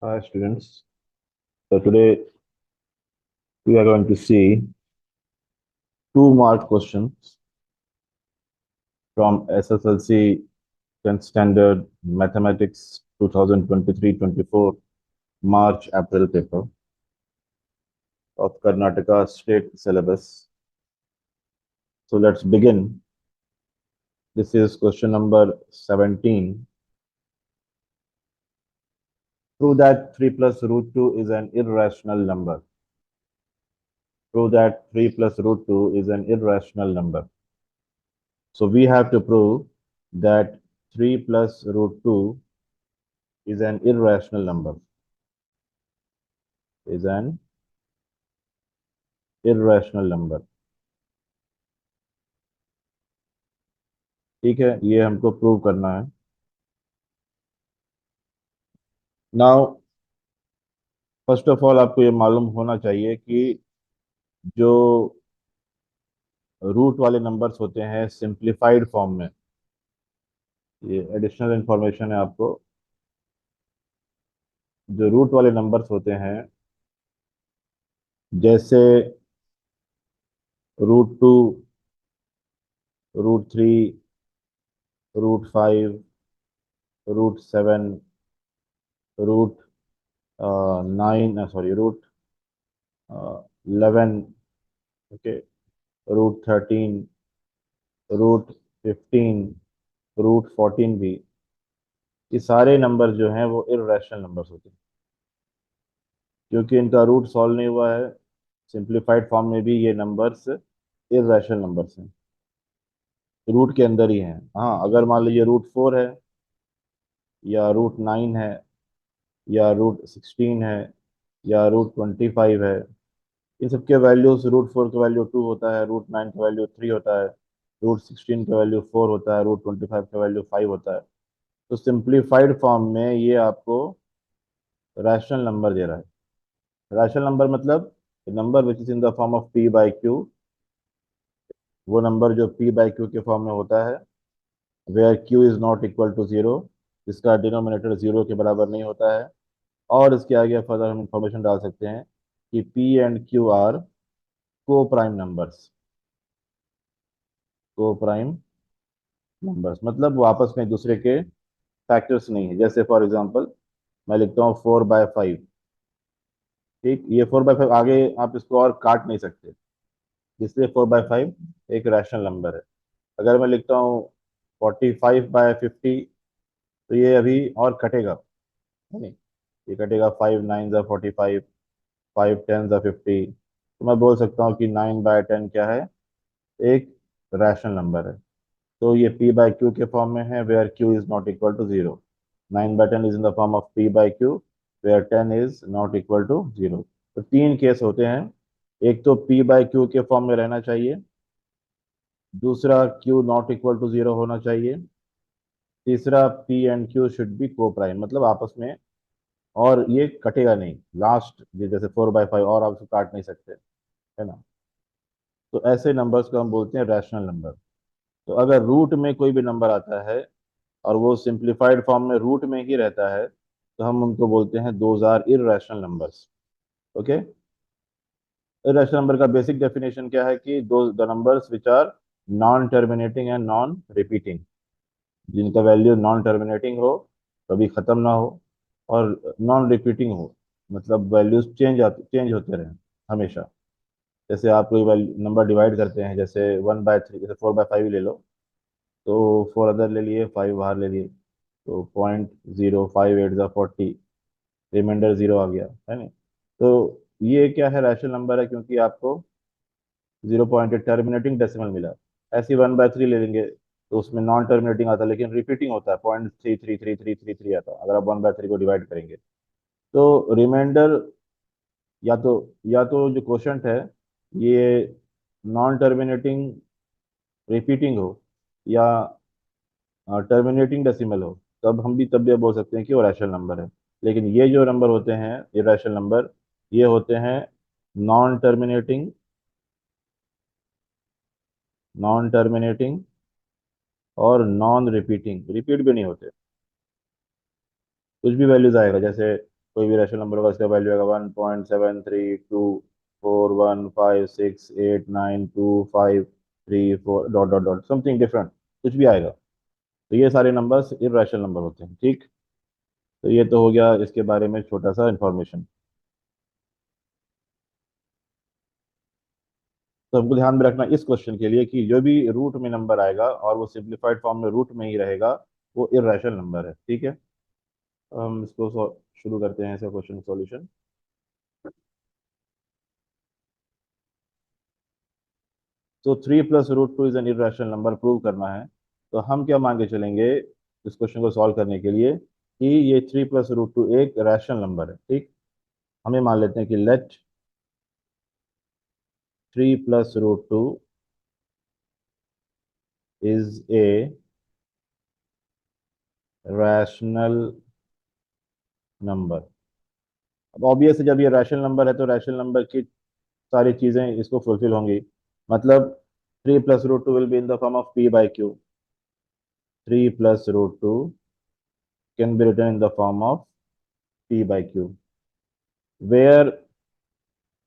Hi students. So today we are going to see 2 mark questions from SSLC 10th Standard Mathematics 2023-24 March April paper of Karnataka State Syllabus. So let's begin. This is question number 17. Prove that 3 plus root 2 is an irrational number. Prove that 3 plus root 2 is an irrational number. So we have to prove that 3 plus root 2 is an irrational number. Is an irrational number. ठीक है, ये हमको prove करना है. Now first of all आपको ये मालूम होना चाहिए कि जो रूट वाले नंबर्स होते हैं सिंप्लीफाइड फॉर्म में, ये एडिशनल इंफॉर्मेशन है आपको. जो रूट वाले नंबर्स होते हैं जैसे √2, √3, √5, √7, √9, सॉरी √11, ओके, √13, √15, √14 भी, ये सारे नंबर जो हैं वो इर्रेशनल नंबर्स होते हैं क्योंकि इनका रूट सॉल्व नहीं हुआ है. सिंप्लीफाइड फॉर्म में भी ये नंबर्स इर्रेशनल नंबर्स हैं, रूट के अंदर ही हैं. हाँ, अगर मान लीजिए √4 है या √9 है या √16 है या √25 है, इन सबके वैल्यूज, √4 का वैल्यू 2 होता है, √9 का वैल्यू 3 होता है, √16 का वैल्यू 4 होता है, √25 का वैल्यू 5 होता है. तो सिंप्लीफाइड फॉर्म में ये आपको रैशनल नंबर दे रहा है. रैशनल नंबर मतलब number which is in the form of p by Q. वो नंबर जो p बाई क्यू के फॉर्म में होता है, where q is not equal to zero, जिसका डिनोमिनेटर जीरो के बराबर नहीं होता है. और इसके आगे फर्दर हम इंफॉर्मेशन डाल सकते हैं कि p एंड q आर को प्राइम नंबर्स. को प्राइम नंबर्स मतलब वो आपस में एक दूसरे के फैक्टर्स नहीं है. जैसे फॉर एग्जांपल मैं लिखता हूँ 4/5. ठीक, ये 4/5 आगे आप इसको और काट नहीं सकते, इसलिए 4/5 एक रैशनल नंबर है. अगर मैं लिखता हूँ 45/50, तो ये अभी और कटेगा, है नहीं. ये कटेगा, 5 9 ज़ा 45, 5 10 ज़ा 50. तो मैं बोल सकता हूँ कि 9/10 क्या है, एक रैशनल नंबर है. तो ये p बाई क्यू के फॉर्म में है, where q is not equal to zero. 9/10 is in the form of p by Q, where 10 is not equal to zero. तो तीन केस होते हैं. एक तो p बाई क्यू के फॉर्म में रहना चाहिए, दूसरा q not equal to zero होना चाहिए, तीसरा p and q should be coprime, मतलब आपस में, और ये कटेगा नहीं. लास्ट जैसे 4/5 और आप उसको काट नहीं सकते, है ना. तो ऐसे नंबर्स को हम बोलते हैं रैशनल नंबर. तो अगर रूट में कोई भी नंबर आता है और वो सिंप्लीफाइड फॉर्म में रूट में ही रहता है, तो हम उनको बोलते हैं those are irrational numbers. Okay. Irrational number का बेसिक डेफिनेशन क्या है कि दो the numbers which are non terminating and non repeating, जिनका वैल्यू नॉन टर्मिनेटिंग हो, कभी खत्म ना हो, और नॉन रिपीटिंग हो, मतलब वैल्यूज चेंज होते रहें हमेशा. जैसे आप कोई नंबर डिवाइड करते हैं, जैसे 1/3, जैसे 4/5 ही ले लो, तो 4 अदर ले लिए, 5 बाहर ले लिए, तो 0.05 8 ज़ा 40, रिमाइंडर जीरो आ गया, है नहीं. तो ये क्या है, रैशनल नंबर है क्योंकि आपको 0.8 टर्मिनेटिंग डेसिमल मिला. ऐसे 1/3 ले लेंगे तो उसमें नॉन टर्मिनेटिंग आता है लेकिन रिपीटिंग होता है, 0.333333 आता है अगर आप 1/3 को डिवाइड करेंगे. तो रिमाइंडर या तो जो क्वोशंट है ये नॉन टर्मिनेटिंग रिपीटिंग हो, या टर्मिनेटिंग डेसिमल हो, तब भी बोल सकते हैं कि वो रैशनल नंबर है. लेकिन ये जो नंबर होते हैं इरेशनल नंबर, ये होते हैं नॉन टर्मिनेटिंग, नॉन टर्मिनेटिंग और नॉन रिपीटिंग. रिपीट भी नहीं होते, कुछ भी वैल्यूज आएगा. जैसे कोई भी रैशनल नंबर होगा, इसका वैल्यू आएगा 1.732415689253 4 dot dot dot something different, कुछ भी आएगा। तो ये सारे नंबर्स इर्रेशनल नंबर होते हैं। ठीक, तो ये तो हो गया इसके बारे में छोटा सा इंफॉर्मेशन। तो हमको ध्यान में रखना इस क्वेश्चन के लिए कि जो भी रूट में नंबर आएगा और वो सिंप्लीफाइड फॉर्म में रूट में ही रहेगा, वो इर्रेशनल नंबर है। ठीक है, तो हम इसको शुरू करते हैं ऐसे क्वेश्चन सॉल्यूशन। तो 3 + √2 is an irrational number prove करना है। तो हम क्या मान के चलेंगे इस क्वेश्चन को सॉल्व करने के लिए कि ये 3 + √2 एक रैशनल नंबर है। ठीक, हमें मान लेते हैं कि let 3 + √2 is a rational number. अब ऑब्वियस है, जब ये रैशनल नंबर है तो रैशनल नंबर की सारी चीजें इसको फुलफिल होंगी। मतलब 3 + √2 will be in the form of p/q। 3 + √2 can be written in the form of p/q, where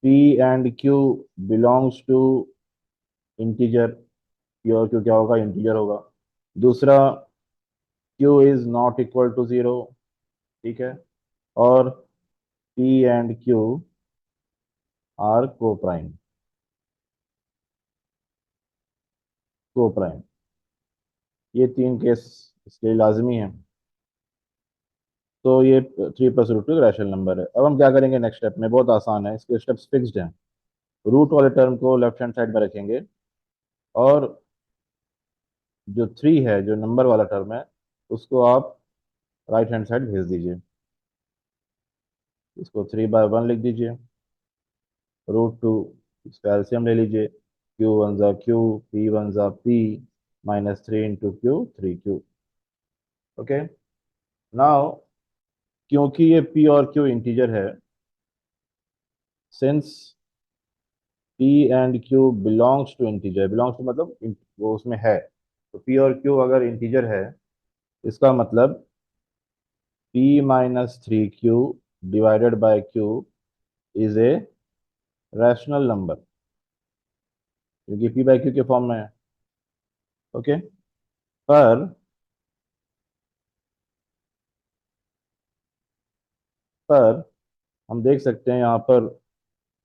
p and q belongs to integer। p और q क्या होगा, इंटीजर होगा। दूसरा, q is not equal to 0। ठीक है, और p and q are coprime. Coprime, ये तीन केस इसके लिए लाजमी है। तो ये 3 + √2 रैशनल नंबर है। अब हम क्या करेंगे नेक्स्ट स्टेप में, बहुत आसान है, इसके स्टेप्स फिक्स्ड हैं। रूट वाले टर्म को लेफ्ट हैंड साइड में रखेंगे और जो 3 है, जो नंबर वाला टर्म है, उसको आप राइट हैंड साइड भेज दीजिए। इसको 3/1 लिख दीजिए। √2, इसका एलसीएम ले लीजिए। q1 = q, p1 = p, -3 × q 3q। Okay, now क्योंकि ये p और q इंटीजर है, since p and q belongs to integer, belongs to मतलब वो उसमें है, तो p और q अगर इंटीजर है, इसका मतलब p-3q divided by q is a rational number, क्योंकि p/q के फॉर्म में है। ओके, पर पर हम देख सकते हैं यहाँ पर,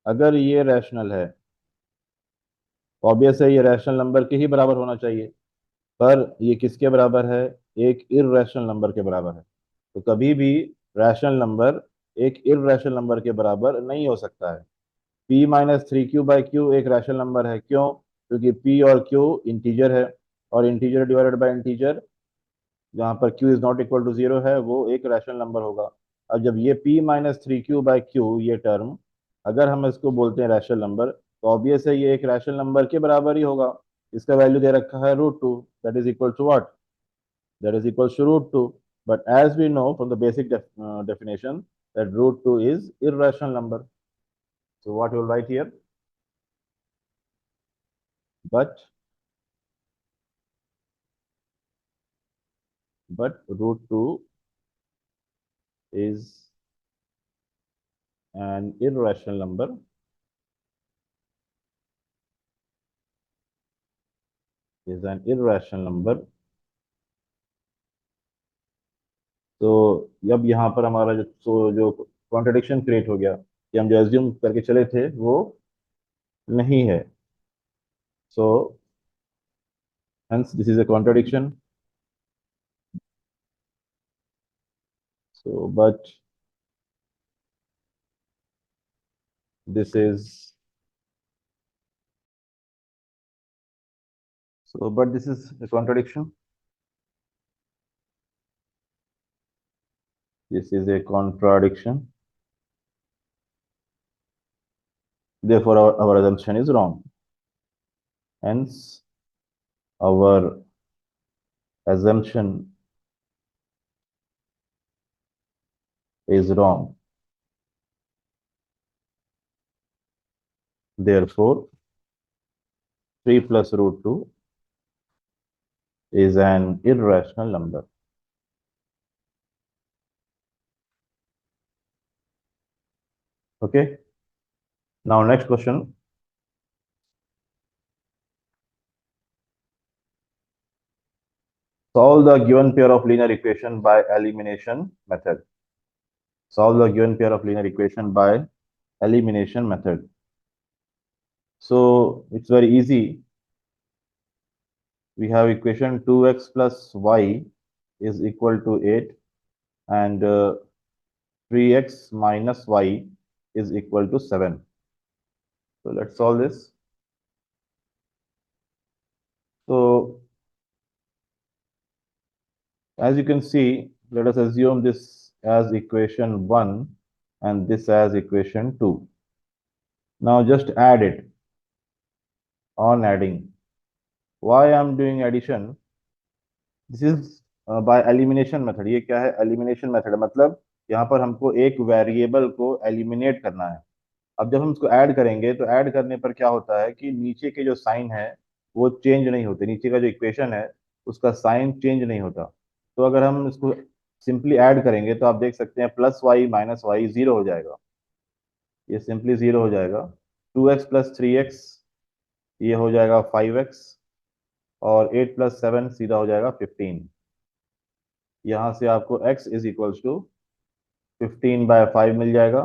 अगर ये रैशनल है, ऑब्वियस है ये रैशनल नंबर के ही बराबर होना चाहिए, पर ये किसके बराबर है, एक इर्रेशनल नंबर के बराबर है। तो कभी भी रैशनल नंबर एक इर्रेशनल नंबर के बराबर नहीं हो सकता है। p-3q/q एक रैशनल नंबर है, क्यों? क्योंकि p और q इंटीजर है, और इंटीजर डिवाइडेड बाय इंटीजर, जहाँ पर q is not equal to 0 है, वो एक रैशनल नंबर होगा। अब जब ये p-3q/q ये टर्म, अगर हम इसको बोलते हैं रैशनल नंबर, तो ऑब्वियस है ये एक रैशनल नंबर के बराबर ही होगा। इसका वैल्यू दे रखा है √2, that is equal to what, that is equals to √2। But as we know from the basic definition that √2 is irrational number. So what you will write here? But √2 is an irrational number, is an irrational number। तो अब यहाँ पर हमारा जो contradiction create हो गया, कि हम जो एज्यूम करके चले थे वो नहीं है। सो hence this is a contradiction। So but this is but this is a contradiction, this is a contradiction, therefore our assumption is wrong, hence our assumption is wrong, therefore 3 + √2 is an irrational number। Okay, now next question. Solve the given pair of linear equation by elimination method. Solve the given pair of linear equation by elimination method. So it's very easy. We have equation 2x plus y is equal to 8 and 3x minus y is equal to 7. So let's solve this. So as you can see, let us assume this as equation 1 and this as equation 2. Now just add it on adding. Why I am doing addition? This is by elimination method. ये क्या है? Elimination method मतलब यहाँ पर हमको एक variable को eliminate करना है. अब जब हम इसको ऐड करेंगे तो ऐड करने पर क्या होता है कि नीचे के जो साइन है वो चेंज नहीं होते. नीचे का जो इक्वेशन है उसका साइन चेंज नहीं होता. तो अगर हम इसको सिंपली ऐड करेंगे तो आप देख सकते हैं plus Y minus Y zero हो जाएगा. ये सिंपली जीरो हो जाएगा. 2x प्लस 3x ये हो जाएगा 5x और 8 प्लस 7 सीधा हो जाएगा 15. यहाँ से आपको x इज इक्वल्स टू 15/5 मिल जाएगा.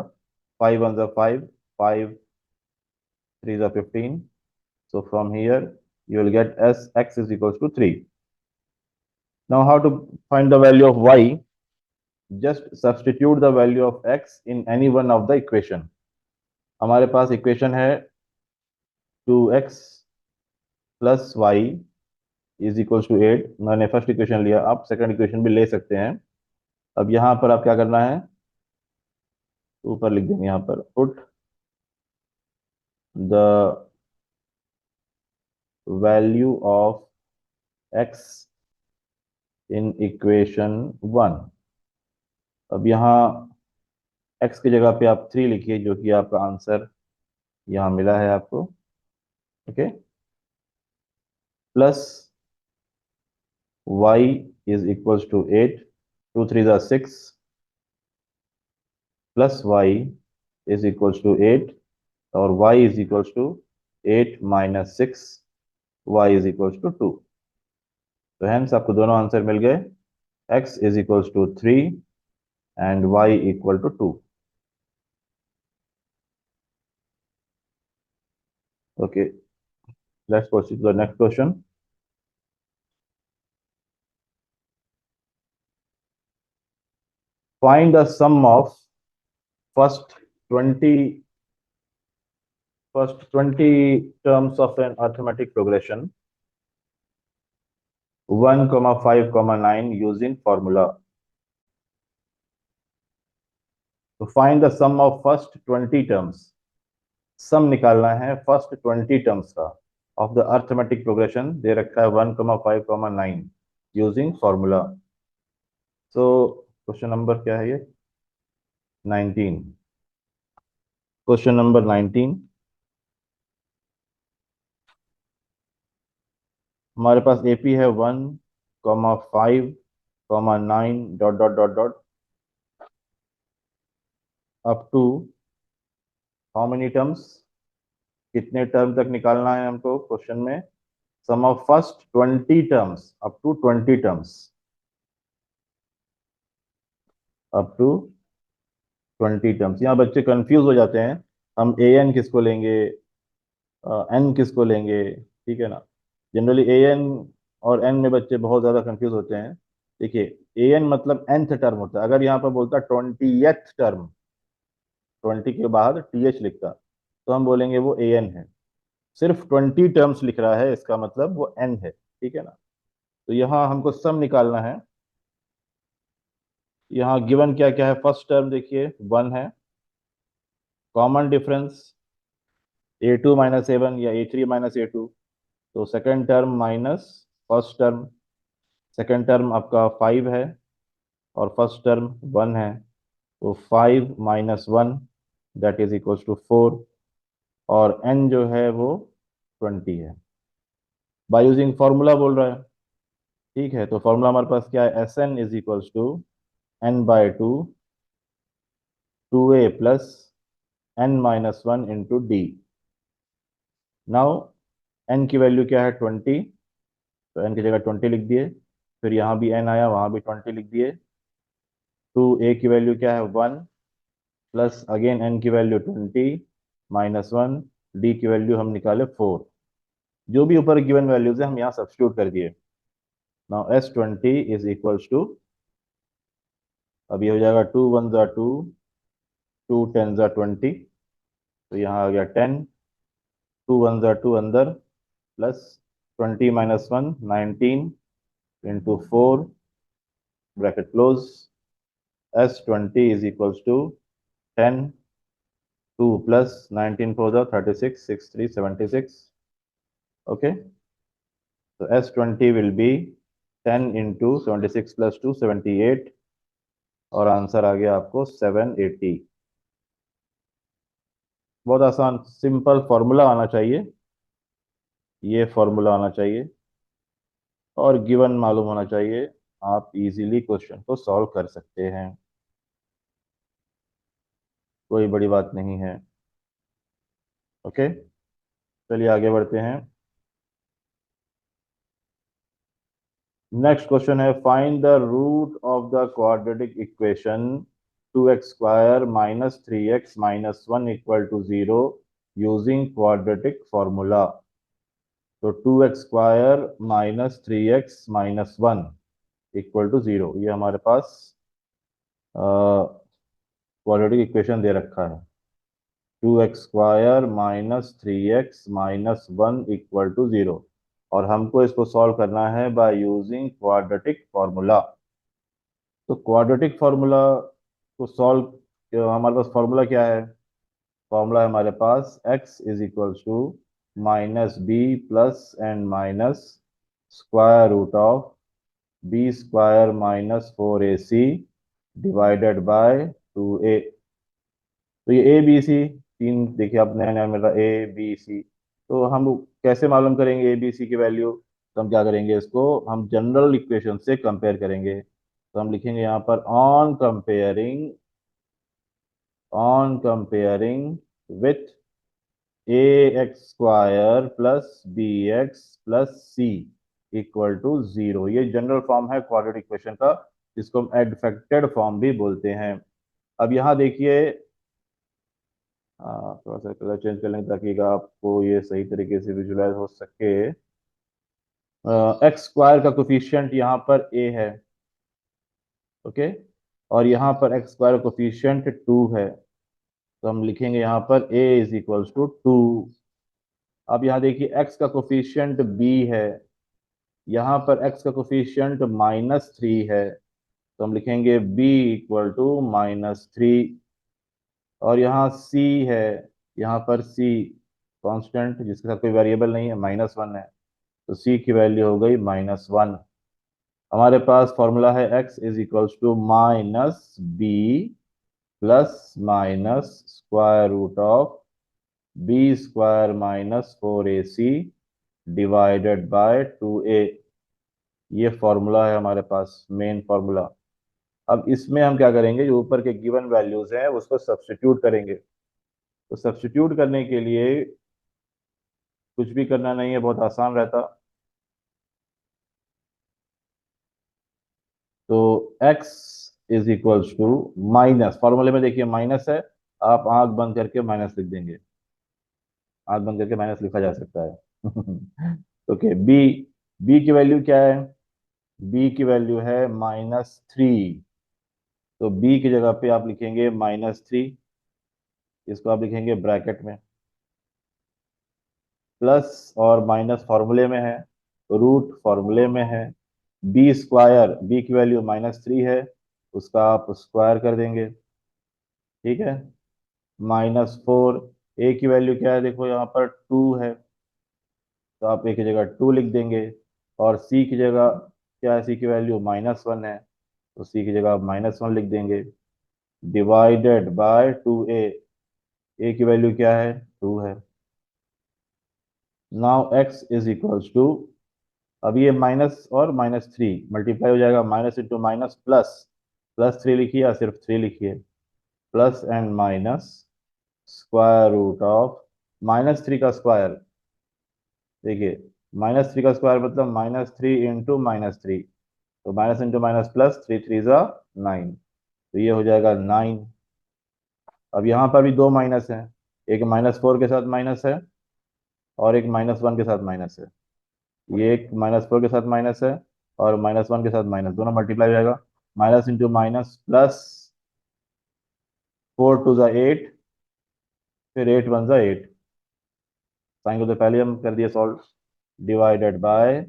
5 1 5, 5 3 15. So from here you will get s x is equals to 3. Now how to find the value of y? Just substitute the value of x in any one of the equation. हमारे पास equation है 2x plus Y is equals to 8. मैंने first equation लिया, आप second equation भी ले सकते हैं. अब यहाँ पर आप क्या करना है, ऊपर लिख देंगे यहाँ पर put the value of x in equation 1. अब यहाँ x की जगह पे आप 3 लिखिए जो कि आपका आंसर यहाँ मिला है आपको. Okay, plus y is equals to 8. 2 3 6 plus y is equals to 8 और y is equals to 8 minus 6, y is equals to 2. तो हेंस आपको दोनों आंसर मिल गए. x is equals to 3 and y equal to 2. Okay, let's proceed to the next question. Find the sum of first 20 terms of an arithmetic progression 1, 5, 9 using formula. To find the sum of first 20 terms. Sum निकालना है first 20 terms का of the arithmetic progression. दे रखा है 1, 5, 9 using formula. So question number क्या है ये? 19. Question number 19. हमारे पास एपी है 1, 5, 9 dot dot dot dot up to how many terms. कितने टर्म तक निकालना है हमको क्वेश्चन में? Sum of first 20 terms up to 20 terms. Up to 20 terms. यहाँ बच्चे कंफ्यूज हो जाते हैं, हम ए एन किसको लेंगे, एन किसको लेंगे. ठीक है ना. जनरली ए एन और एन में बच्चे बहुत ज़्यादा कंफ्यूज होते हैं. देखिए, ए एन मतलब nth टर्म होता है. अगर यहाँ पर बोलता 20th टर्म, 20 के बाद टी एच लिखता तो हम बोलेंगे वो ए एन है. सिर्फ 20 टर्म्स लिख रहा है इसका मतलब वो एन है. ठीक है ना. तो यहाँ हमको सम निकालना है. यहाँ गिवन क्या क्या है? फर्स्ट टर्म देखिए 1 है. Common difference a2 minus a1 या a3 माइनस a2. तो second term minus first term. Second term आपका 5 है और फर्स्ट टर्म 1 है. तो 5 minus 1 that is equal to 4 और n जो है वो 20 है. बाय यूजिंग फॉर्मूला बोल रहा है. ठीक है, तो फॉर्मूला हमारे पास क्या है? S N is equals to n/2 2a plus n-1 into D. Now n की वैल्यू क्या है 20, तो n की जगह 20 लिख दिए। फिर यहाँ भी n आया, वहाँ भी 20 लिख दिए। टू a की वैल्यू क्या है 1, प्लस अगेन n की वैल्यू 20 -1, d की वैल्यू हम निकाले 4। जो भी ऊपर गिवन वैल्यूज है हम यहाँ सब्स्टिट्यूट कर दिए। Now S20 is equals to, अब ये हो जाएगा 2 1 ज़ा 2, 2 10 ज़ा 20, तो यहाँ आ गया 10, 2 1 ज़ा 2 अंदर, plus 20 -1 19 into 4 bracket close. S20 is equals to 10, 2 plus 19 4 ज़ा 36, 6 3 76। ओके, तो S20 will be 10 into 76 plus 2 78, और आंसर आ गया आपको 780। बहुत आसान सिंपल फॉर्मूला आना चाहिए, ये फॉर्मूला आना चाहिए और गिवन मालूम होना चाहिए, आप इजीली क्वेश्चन को सॉल्व कर सकते हैं, कोई बड़ी बात नहीं है। ओके, चलिए आगे बढ़ते हैं। नेक्स्ट क्वेश्चन है, find the root of the quadratic equation 2x² -3x -1 equal to 0 using quadratic formula. तो 2x² -3x -1 इक्वल टू 0, ये हमारे पास क्वाड्रेटिक इक्वेशन दे रखा है। 2x² -3x -1 इक्वल टू 0, और हमको इसको सॉल्व करना है बाय यूजिंग क्वाड्रेटिक फॉर्मूला। तो क्वाड्रेटिक फॉर्मूला को सॉल्व, हमारे पास फॉर्मूला क्या है? फॉर्मूला है हमारे पास x is equal to -b plus and minus square root of b² -4ac divided by 2a। तो ये ए बी सी तीन देखिए, आप नया नया मिल रहा है ए बी सी। तो हम कैसे मालूम करेंगे ए बी सी की वैल्यू? तो हम क्या करेंगे, इसको हम जनरल इक्वेशन से कंपेयर करेंगे। तो हम लिखेंगे यहाँ पर on comparing with A X square plus B X plus C equal to 0। ये जनरल फॉर्म है क्वाड्रेटिक इक्वेशन का, जिसको हम एडफेक्टेड फॉर्म भी बोलते हैं। अब यहाँ देखिए, थोड़ा सा कलर चेंज कर लेंगे ताकि आपको ये सही तरीके से विजुलाइज हो सके। एक्स स्क्वायर का कोफिशियंट यहाँ पर ए है, ओके, और यहाँ पर एक्स स्क्वायर का कोफिशियंट 2 है। तो हम लिखेंगे यहाँ पर ए इज इक्वल्स टू 2। अब यहाँ देखिए एक्स का कोफिशियंट बी है, यहाँ पर एक्स का कोफिशियंट -3 है, तो हम लिखेंगे बी इक्वल टू -3। और यहाँ सी है, यहाँ पर सी कांस्टेंट जिसके साथ कोई वेरिएबल नहीं है, -1 है, तो सी की वैल्यू हो गई -1। हमारे पास फॉर्मूला है x is equals to -b plus minus square root of b² -4ac divided by 2a। ये फॉर्मूला है हमारे पास, मेन फॉर्मूला। अब इसमें हम क्या करेंगे, जो ऊपर के गिवन वैल्यूज हैं उसको सब्स्टिट्यूट करेंगे। तो सब्स्टिट्यूट करने के लिए कुछ भी करना नहीं है, बहुत आसान रहता। तो x is equals to minus, फॉर्मूले में देखिए माइनस है, आप आंख बंद करके माइनस लिख देंगे, आंख बंद करके माइनस लिखा जा सकता है। ओके, बी की वैल्यू क्या है? बी की वैल्यू है -3। तो बी की जगह पे आप लिखेंगे -3, इसको आप लिखेंगे ब्रैकेट में, प्लस और माइनस फॉर्मूले में है, रूट फॉर्मूले में है। बी की वैल्यू -3 है, उसका आप स्क्वायर कर देंगे, ठीक है, -4। ए की वैल्यू क्या है, देखो यहाँ पर 2 है, तो आप ए की जगह 2 लिख देंगे। और सी की जगह क्या है, सी की वैल्यू -1 है, तो सी की जगह आप -1 लिख देंगे, डिवाइडेड बाय 2a। ए की वैल्यू क्या है, 2 है। Now x is equals to, अब ये माइनस और -3 मल्टीप्लाई हो जाएगा, माइनस इंटू माइनस प्लस, +3 लिखिए या सिर्फ 3 लिखिए, plus and minus square root of -3 का स्क्वायर। देखिए, -3 का स्क्वायर मतलब -3 इंटू -3, तो माइनस इंटू माइनस प्लस, 3 3 ज़ा 9, तो ये हो जाएगा 9। अब यहाँ पर भी दो माइनस है, एक -4 के साथ माइनस है और एक -1 के साथ माइनस है। ये एक -4 के साथ माइनस है और -1 के साथ माइनस, दोनों मल्टीप्लाई हो जाएगा। माइनस इंटू माइनस प्लस, 4 2 ज़ा 8, फिर 8 1 ज़ा 8। साइन को तो पहले हम कर दिए सॉल्व, डिवाइडेड बाय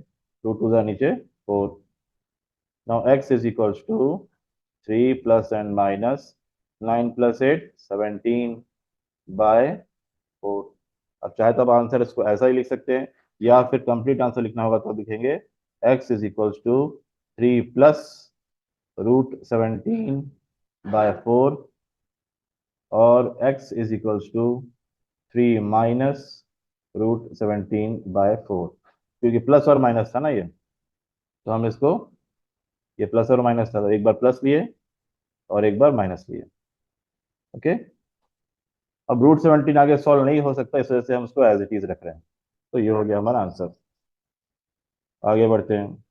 2 2 ज़ा नीचे 4। Now x is equals to 3 plus and minus 9 plus 8 17 by 4। अब चाहे तो आप आंसर इसको ऐसा ही लिख सकते हैं, या फिर कंप्लीट आंसर लिखना होगा तो लिखेंगे x is equals to 3 plus √17 by 4, और x is equals to 3 - √17 by 4, क्योंकि प्लस और माइनस था ना ये, तो हम इसको, ये प्लस और माइनस था तो एक बार प्लस लिए और एक बार माइनस लिए। ओके, अब √17 आगे सॉल्व नहीं हो सकता, इस वजह से हम इसको एज इट इज रख रहे हैं। तो ये हो गया हमारा आंसर। आगे बढ़ते हैं।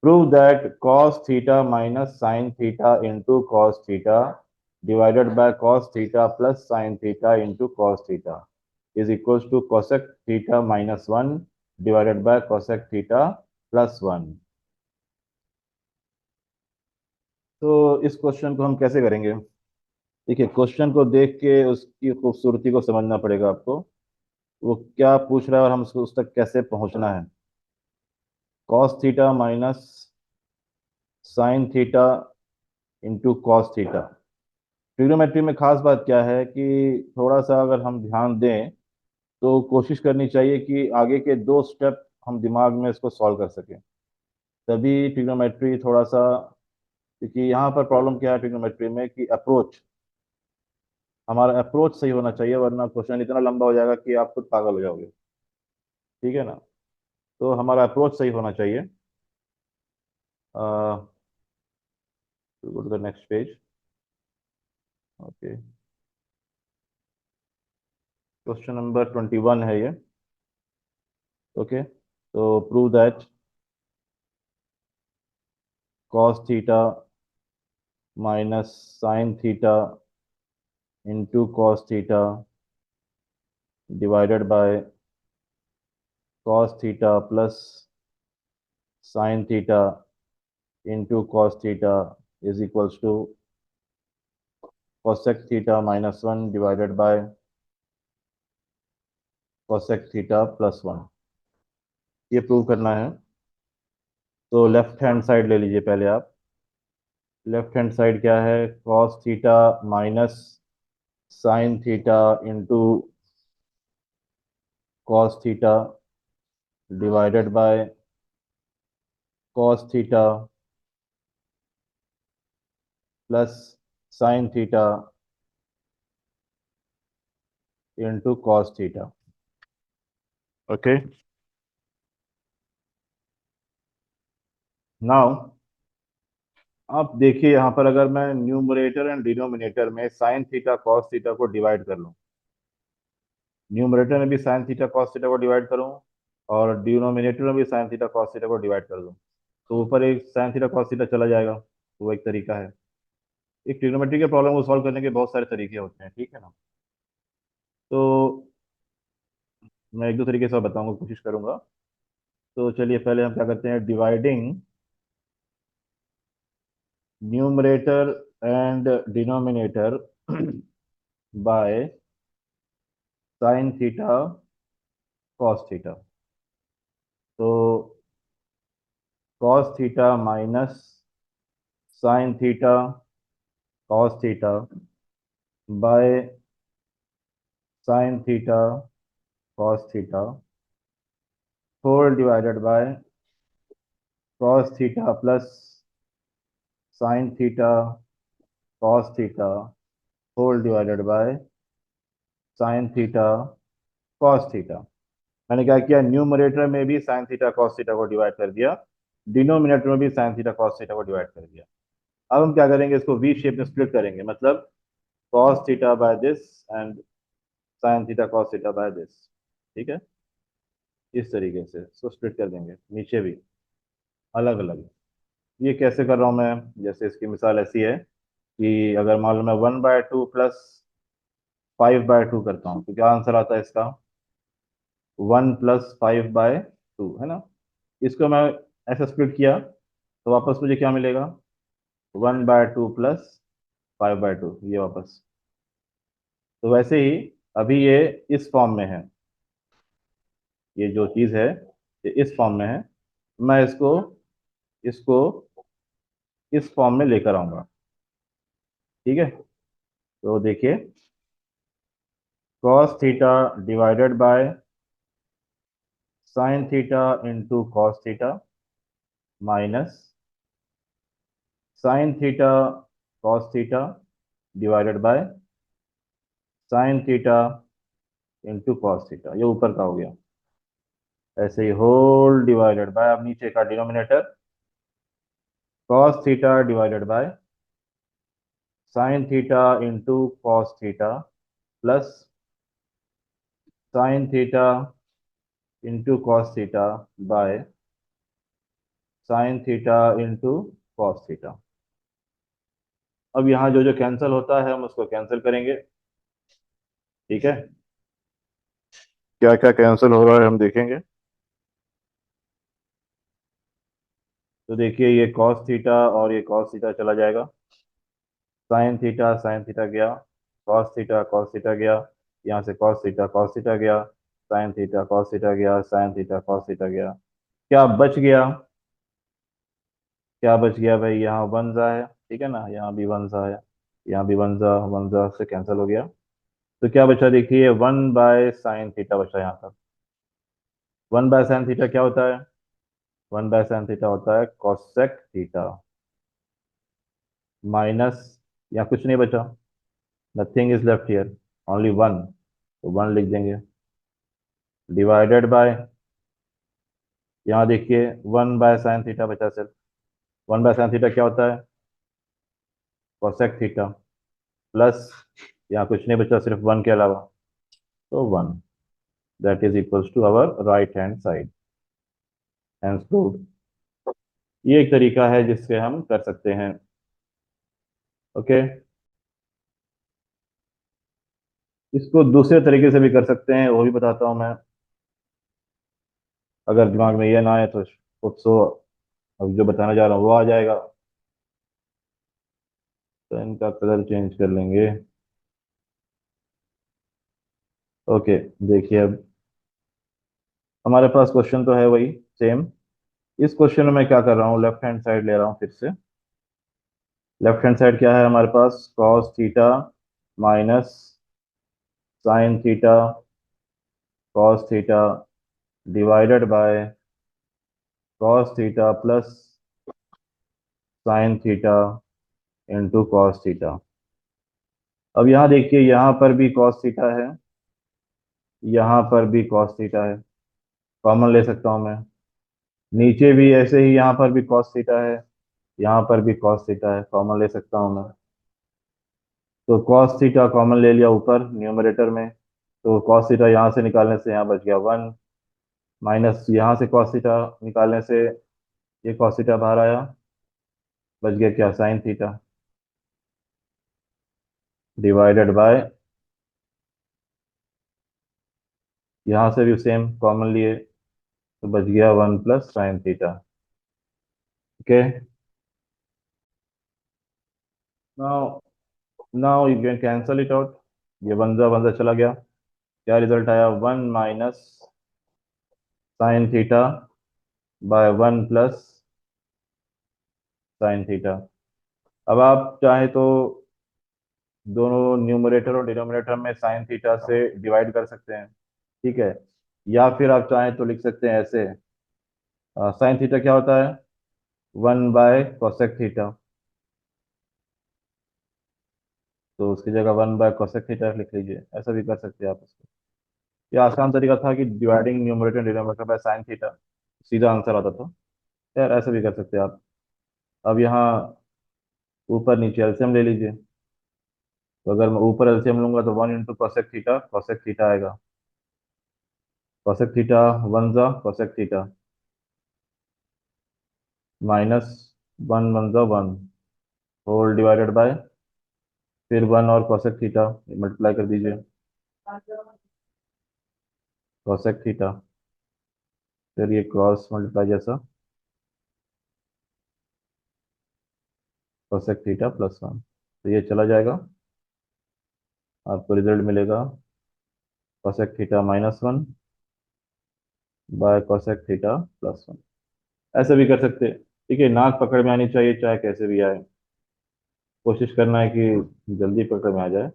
Prove that cos theta minus sign theta into cos theta divided by cos theta plus sign theta into cos theta is equals to cosec theta -1 divided by cosec theta +1। तो इस क्वेश्चन को हम कैसे करेंगे? देखिए, क्वेश्चन को देख के उसकी खूबसूरती को समझना पड़ेगा आपको, वो क्या पूछ रहा है और हम उसको उस तक कैसे पहुंचना है। cos theta minus sign theta into cos theta. Trigonometry में खास बात क्या है कि थोड़ा सा अगर हम ध्यान दें तो कोशिश करनी चाहिए कि आगे के दो स्टेप हम दिमाग में इसको सॉल्व कर सकें, तभी ट्रिग्नोमेट्री थोड़ा सा, क्योंकि यहाँ पर प्रॉब्लम क्या है ट्रिग्नोमेट्री में कि अप्रोच, हमारा अप्रोच सही होना चाहिए, वरना क्वेश्चन इतना लंबा हो जाएगा कि आप खुद पागल हो जाओगे। ठीक है ना? तो हमारा अप्रोच सही होना चाहिए। Go to the next page. Okay, question number 21 है ये। ओके, तो prove that cos theta minus sign theta into cos theta divided by cos theta plus sign theta into cos theta is equals to cosec theta -1 divided by cosec theta +1। ये prove करना है, तो left hand side ले लीजिए पहले आप। Left hand side क्या है? cos theta minus sign theta into cos theta divided by cos theta plus sign theta into cos theta. Okay, now आप देखिए यहाँ पर, अगर मैं न्यूमरेटर एंड डिनोमिनेटर में साइन थीटा कॉस थीटा को डिवाइड कर लूँ, न्यूमरेटर में भी साइन थीटा कॉस थीटा को डिवाइड करूँ और डिनोमिनेटर में भी साइन थीटा कॉस थीटा को डिवाइड कर दूँ, तो ऊपर एक साइन थीटा कॉस थीटा चला जाएगा, तो वो एक तरीका है। एक ट्रिग्नोमेट्री के प्रॉब्लम को सॉल्व करने के बहुत सारे तरीके होते हैं, ठीक है ना? तो मैं एक दो तरीके से बताऊंगा, कोशिश करूंगा। तो चलिए पहले हम क्या करते हैं, dividing numerator and denominator by sin theta cos theta. तो cos theta minus sign theta cos theta by sin theta cos theta whole divided by cos theta plus sign theta cos theta whole divided by sin theta cos theta. मैंने क्या किया, numerator में भी sin theta cos theta को divide कर दिया, denominator में भी साइन थीटा कॉस थीटा को डिवाइड कर दिया। अब हम क्या करेंगे, इसको वी शेप में स्प्लिट करेंगे, मतलब cos theta by this and sign theta cos theta by this. ठीक है, इस तरीके से इसको स्प्लिट कर देंगे, नीचे भी अलग अलग। ये कैसे कर रहा हूँ मैं, जैसे इसकी मिसाल ऐसी है कि अगर मान लो मैं 1/2 प्लस 5/2 करता हूँ तो क्या आंसर आता है इसका, 1 + 5/2 है ना। इसको मैं ऐसा स्प्लिट किया तो वापस मुझे क्या मिलेगा, 1/2 प्लस 5/2, ये वापस। तो वैसे ही अभी ये इस फॉर्म में है, ये जो चीज़ है ये इस फॉर्म में है। मैं इसको इसको इस फॉर्म में लेकर आऊंगा। ठीक है, तो देखिए, cos theta divided by sin theta into cos theta minus sign theta cos theta divided by sin theta into cos theta, ये ऊपर का हो गया। ऐसे ही होल डिवाइडेड बाय, अब नीचे का denominator cos theta divided by sin theta into cos theta plus sign theta into cos theta by sin theta into cos theta. अब यहाँ जो जो कैंसिल होता है हम उसको कैंसिल करेंगे। ठीक है, क्या क्या कैंसिल हो रहा है हम देखेंगे। तो देखिए, ये cos थीटा और ये cos थीटा चला जाएगा, साइन थीटा गया, cos थीटा गया, यहाँ से cos थीटा गया, साइन थीटा cos थीटा गया, साइन थीटा cos थीटा गया। क्या बच गया, क्या बच गया भाई, यहाँ वन ज़ा है, ठीक है ना, यहाँ भी वन ज़ा है, यहाँ भी वन ज़ा से कैंसिल हो गया। तो क्या बचा देखिए, 1/sin थीटा बचा यहाँ पर। 1/sin थीटा क्या होता है, 1/sin थीटा होता है cosec थीटा माइनस, यहाँ कुछ नहीं बचा, nothing is left here, only one, तो वन लिख देंगे, डिवाइडेड बाय, यहाँ देखिए 1/sin थीटा बचा सिर्फ। 1/sin थीटा क्या होता है, cosec थीटा प्लस, यहाँ कुछ नहीं बचा सिर्फ वन के अलावा, तो one, that is equals to our right hand side, hence proved. ये एक तरीका है जिससे हम कर सकते हैं। ओके, इसको दूसरे तरीके से भी कर सकते हैं, वो भी बताता हूँ मैं, अगर दिमाग में ये ना आए तो खुद सो अब जो बताने जा रहा हूँ वो आ जाएगा। तो इनका कलर चेंज कर लेंगे। ओके, देखिए अब हमारे पास क्वेश्चन तो है वही सेम। इस क्वेश्चन में मैं क्या कर रहा हूँ, लेफ्ट हैंड साइड ले रहा हूँ फिर से। लेफ्ट हैंड साइड क्या है हमारे पास, cos theta minus sine theta cos theta divided by cos theta plus sign theta into cos theta. अब यहाँ देखिए, यहाँ पर भी cos थीटा है, यहाँ पर भी cos थीटा है, कॉमन ले सकता हूँ मैं। नीचे भी ऐसे ही, यहाँ पर भी cos थीटा है, यहाँ पर भी cos थीटा है, कॉमन ले सकता हूँ मैं। तो cos थीटा कॉमन ले लिया ऊपर न्यूमरेटर में, तो cos थीटा यहाँ से निकालने से यहाँ बच गया वन, माइनस यहाँ से cos थीटा निकालने से ये cos थीटा बाहर आया, बच गया क्या, साइन थीटा डिवाइडेड बाय, यहाँ से भी सेम कॉमन लिए तो बच गया 1 + sin theta. Okay, now now you can cancel it out, ये वन जा चला गया, क्या रिजल्ट आया, 1 - sin theta by 1 + sin theta. अब आप चाहे तो दोनों न्यूमरेटर और डिनोमिनेटर में साइन थीटा से डिवाइड कर सकते हैं, ठीक है, या फिर आप चाहें तो लिख सकते हैं ऐसे, साइन थीटा क्या होता है, 1/cosec थीटा, तो उसकी जगह 1/cosec थीटा लिख लीजिए, ऐसा भी कर सकते हैं आप उसको। ये आसान तरीका था कि dividing numerator denominator by sin theta, सीधा आंसर आता था। यार ऐसा भी कर सकते हैं आप। अब यहाँ ऊपर नीचे एलसीएम ले लीजिए, तो अगर मैं ऊपर एलसीएम लूंगा तो 1 इंटू कॉसेक थीटा आएगा। कॉसेक थीटा, वन जा cosec theta, minus one one जा वन, होल डिवाइडेड बाय फिर वन और कॉसेक थीटा मल्टीप्लाई कर दीजिए। कॉसेक थीटा, फिर ये क्रॉस मल्टीप्लाई जैसा, कॉसेक थीटा प्लस वन, तो ये चला जाएगा, आपको रिजल्ट मिलेगा cosec theta minus one by cosec theta plus one. ऐसे भी कर सकते हैं। ठीक है, नाक पकड़ में आनी चाहिए चाहे कैसे भी आए, कोशिश करना है कि जल्दी पकड़ में आ जाए।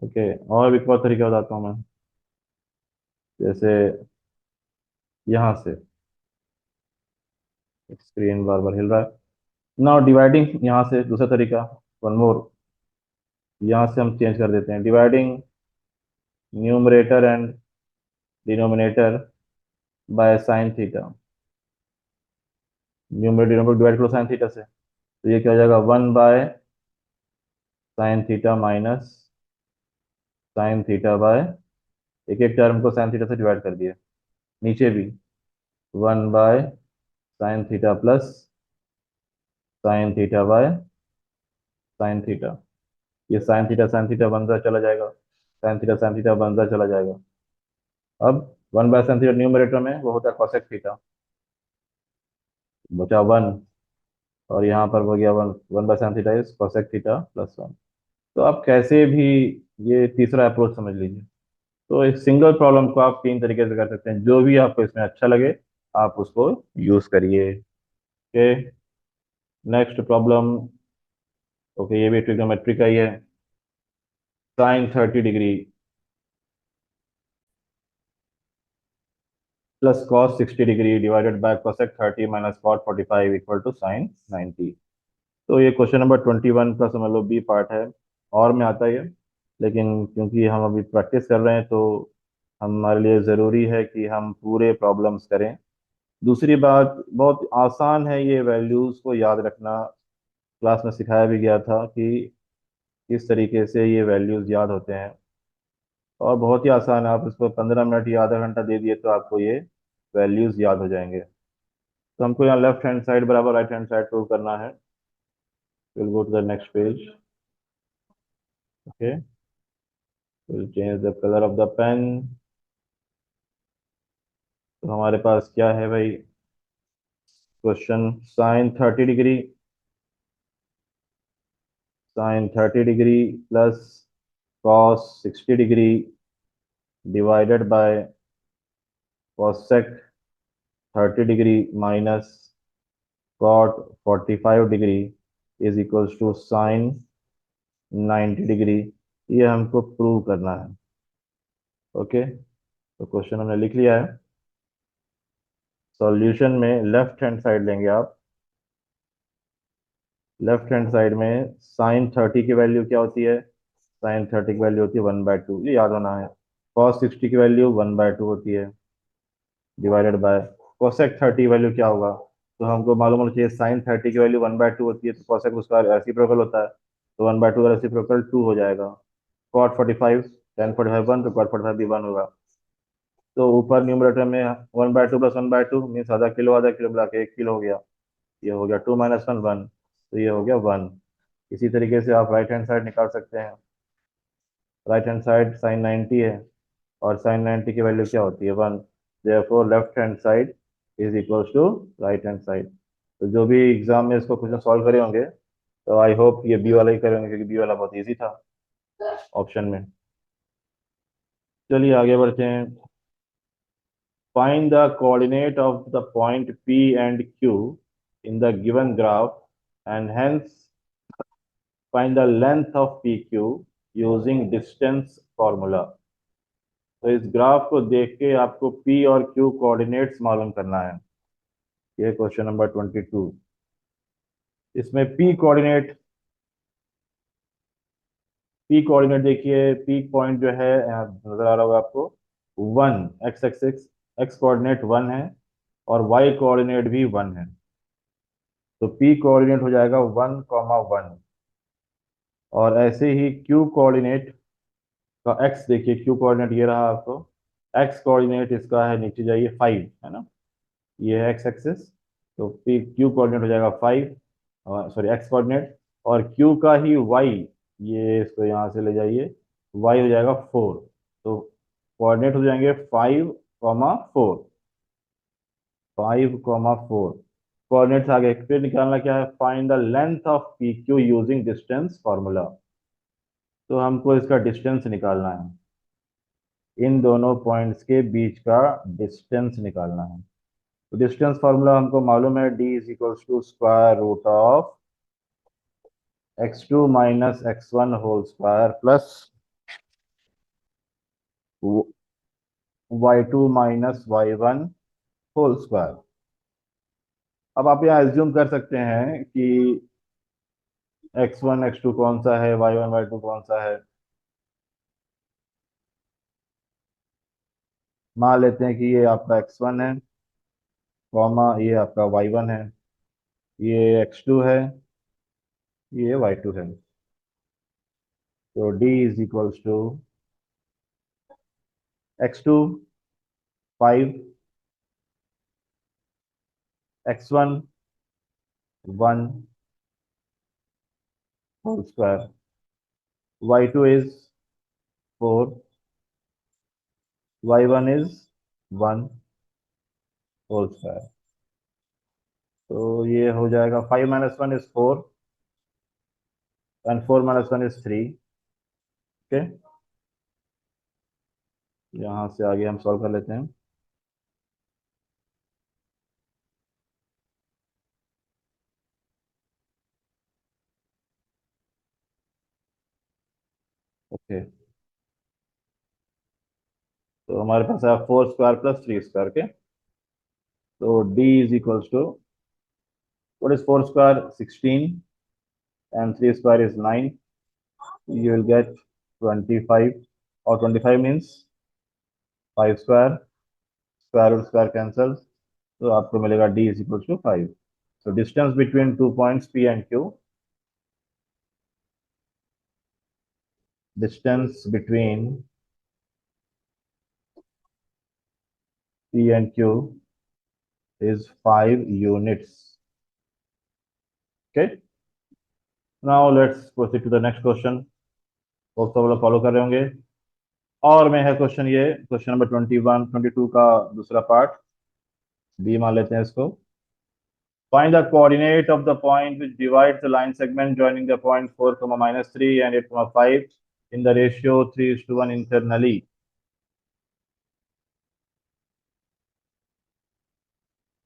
ओके, और भी एक और तरीका बताता हूँ मैं। जैसे यहाँ से, स्क्रीन बार बार हिल रहा है। नाउ डिवाइडिंग, यहाँ से दूसरा तरीका, वन मोर, यहाँ से हम चेंज कर देते हैं, dividing numerator and denominator by sin theta. Numerator denominator divide करो साइन थीटा से, तो ये क्या हो जाएगा, one by sin theta minus sine theta by, एक एक टर्म को साइन थीटा से डिवाइड कर दिया, नीचे भी one by sin theta plus sine theta by sin theta. ये साइन थीटा वन सा चला जाएगा, साइन थीटा वन सा चला जाएगा। अब one by sin theta numerator में वो होता है कॉसेक थीटा, बचा वन, और यहाँ पर हो गया one, one by sin theta is cosec theta plus one. तो आप कैसे भी, ये तीसरा अप्रोच समझ लीजिए। तो एक सिंगल प्रॉब्लम को आप तीन तरीके से कर सकते हैं, जो भी आपको इसमें अच्छा लगे आप उसको यूज करिए। Okay, next problem. ओके, ये भी ट्रिग्नोमेट्री का ही है। Sine 30 degree plus cos 60 degree divided by cosec 30 minus cot 45 equal to sine 90। तो ये क्वेश्चन नंबर 21 का समझ लो बी पार्ट है, और में आता है ये, लेकिन क्योंकि हम अभी प्रैक्टिस कर रहे हैं तो हमारे लिए ज़रूरी है कि हम पूरे प्रॉब्लम्स करें। दूसरी बात, बहुत आसान है ये वैल्यूज़ को याद रखना, क्लास में सिखाया भी गया था कि किस तरीके से ये वैल्यूज़ याद होते हैं, और बहुत ही आसान है। आप इसको 15 मिनट या आधा घंटा दे दिए तो आपको ये वैल्यूज़ याद हो जाएंगे। तो हमको यहाँ लेफ्ट हैंड साइड बराबर राइट हैंड साइड प्रूव करना है। Will go to the next page. Okay, will change the colour of the pen. तो हमारे पास क्या है भाई, question, sine 30 degree plus cos 60 degree divided by cosec 30 degree minus cot 45 degree is equals to sine 90 degree. ये हमको prove करना है। ओके, तो क्वेश्चन हमने लिख लिया है। सॉल्यूशन में लेफ्ट हैंड साइड लेंगे आप। लेफ्ट हैंड साइड में साइन 30 की वैल्यू क्या होती है, साइन 30 की वैल्यू होती है 1/2, ये याद होना है। कॉस 60 की वैल्यू 1/2 होती है, डिवाइडेड बाय कोसेक 30 वैल्यू क्या होगा, तो हमको मालूम होना चाहिए साइन 30 की वैल्यू 1/2 होती है, तो कोसेक उसका रेसिप्रोकल होता है, तो 1/2 का रेसिप्रोकल 2 हो जाएगा। कॉट 45, टेन 45 1, तो कॉट 45 भी 1 होगा। तो ऊपर न्यूमरेटर में 1/2 प्लस 1/2 मीन्स आधा किलो मिला के 1 किलो हो गया, ये हो गया 2 माइनस वन वन, तो ये हो गया वन। इसी तरीके से आप राइट हैंड साइड निकाल सकते हैं। राइट हैंड साइड साइन 90 है, और साइन 90 की वैल्यू क्या होती है, one. Therefore left hand side is equals to right hand side. तो जो भी एग्जाम में इसको क्वेश्चन सॉल्व करे होंगे तो आई होप ये बी वाला ही करे होंगे, क्योंकि बी वाला बहुत इजी था ऑप्शन में। चलिए आगे बढ़ते हैं। Find the coordinate of the point P and Q in the given graph, and hence find the length of PQ using distance formula। तो इस ग्राफ को देख के आपको P और Q कोऑर्डिनेट्स मालूम करना है। ये क्वेश्चन नंबर 22। इसमें पी कोऑर्डिनेट देखिए, पीक पॉइंट जो है यहाँ नजर आ रहा होगा आपको, one, x axis, x coordinate one है और वाई कोऑर्डिनेट भी वन है। तो पी कोऑर्डिनेट हो जाएगा 1,1, और ऐसे ही क्यू कोऑर्डिनेट का एक्स देखिए, क्यू कोऑर्डिनेट ये रहा आपको, एक्स कोऑर्डिनेट इसका है, नीचे जाइए 5 है ना, ये है एक्स एक्सिस, तो फिर क्यू कोऑर्डिनेट हो जाएगा 5, सॉरी एक्स कोऑर्डिनेट, और क्यू का ही वाई, ये इसको यहाँ से ले जाइए, वाई हो जाएगा 4, तो कोऑर्डिनेट हो जाएंगे 5, 4, 5, 4 कोऑर्डिनेट्स आ गए। फिर निकालना क्या है, find the length of P Q using distance formula, तो हमको इसका डिस्टेंस निकालना है, इन दोनों पॉइंट्स के बीच का डिस्टेंस निकालना है। तो डिस्टेंस फार्मूला हमको मालूम है, D is equals to square root of x2 minus x1 whole square plus y2 minus y1 whole square. अब आप यहाँ एज्यूम कर सकते हैं कि x1 x2 कौन सा है, y1 y2 कौन सा है। मान लेते हैं कि ये आपका x1 है, कॉमा ये आपका y1 है, ये x2 है, ये y2 है। तो d is equals to x2 5, x1 1 whole square, y2 is 4, y1 is 1 whole square. तो ये हो जाएगा 5 - 1 इज 4 एंड 4 - 1 इज 3। ओके, यहाँ से आगे हम सॉल्व कर लेते हैं। ओके, तो हमारे पास है 4 स्क्वायर प्लस 3 स्क्वायर के, तो d is equals to, what is 4 square 16 and 3 square is 9, you will get 25, और 25 means 5 square, square root square cancel, तो आपको मिलेगा d is equal to 5। So distance between two points p and q, distance between p and q is 5 units. Okay, now let's proceed to the next question। वो सब लोग follow कर रहे होंगे। और में है क्वेश्चन, ये क्वेश्चन नंबर 21 22 का दूसरा पार्ट, बी मान लेते हैं इसको। Find the coordinate of the point which divides the line segment joining the point 4, -3 and 8, 5 in the ratio 3:1 internally.